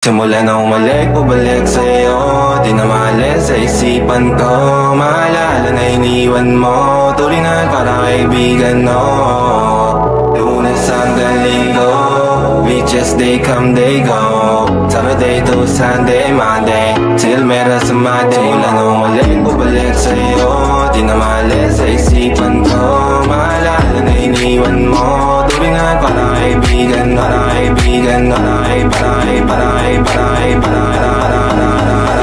Simula na umalik, pabalik sa'yo. Di na maalis sa isipan ko. Maalala na iniwan mo. Turingan para kaibigan, no. Lunes hanggang Linggo, beaches they come, they go. Saturday to Sunday, Monday till mera sa Monday. Simula na umalik, pabalik sa'yo. Di na maalis sa isipan ko. Maalala na iniwan mo. Turingan para kaibigan, para kaibigan,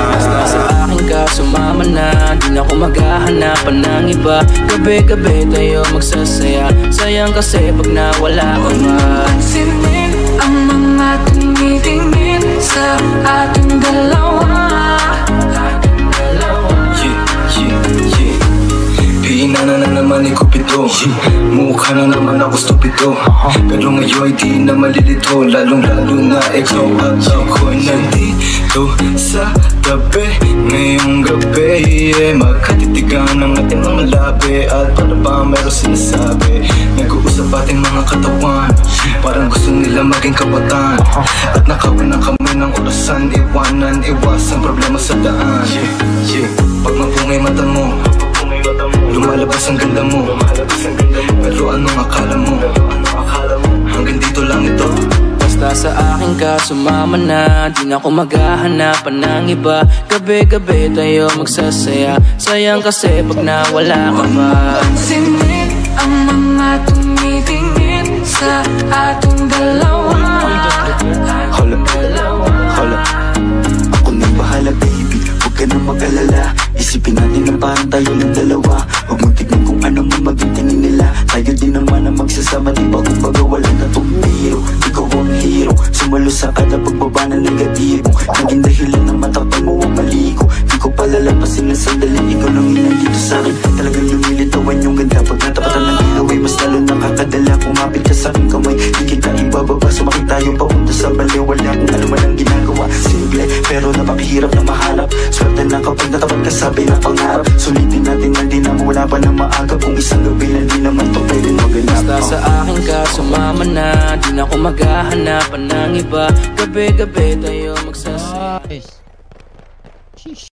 basta sa akin ka sumama na, di na ako maghahanap ng iba. Gabi-gabi tayo magsasaya. Sayang kasi pag nawala ka ba. Pansinin ang mga tumitingin sa ating dalawa. Pinana na naman ni Cupido, mukha na naman ako stupido. Pero ngayon di na malilito, lalong-lalo na ikaw at ako'y nandito sa tabi. Ngayong gabi, magkatitigan ang ating mga labi. At para ba meron sinasabi, nag-uusap ating mga katawan, parang gusto nila maging kabataan. At nakawan na kami ng orasan, iwanan, iwasan problema sa daan. Pag mapungay mata mo, lumalabas ang ganda mo. Pero anong akala mo? Hanggang dito lang ito. Basta sa akin ka sumama na, di na ako maghahanap ng iba. Gabi-gabi tayo magsasaya. Sayang kasi pag nawala ka ba. Pansinin ang mga tumitingin sa ating dalawa. Hala, ako nang bahala baby, huwag ka nang mag-alala. Isipin natin na parang tayo ng dalawa. Huwag mong tignan kung ano man maging tingin nila. Tayo din naman ang magsasama, di ba kumbaga wala na tong biro. Ikaw ang hero, sumalo sa kada pagbaba ng negatibo. Naging dahilan ng matapang mo ang maligo. Di ko palalapasin ng sandali, ikaw lang inandito sa'kin. Talagang lumilitawan yung ganda. Pag natapatan ng ilaw ay mas lalo nakakadala. Kumapit ka sa'king kamay, di kita ibababa. Sumakit tayo papunta sa baliw. Wala kung ano man ang ginagawa. Simple, pero napakahirap na mahanap. Swerte na kapag natapat ka sabi na pangarap. Sulitin natin na di na wala pa na maaga. Kung isang gabi na di naman to pwede maganap. Basta sa akin ka sumama na, di na ako maghahanap ng iba. Gabi-gabi tayo magsasaya.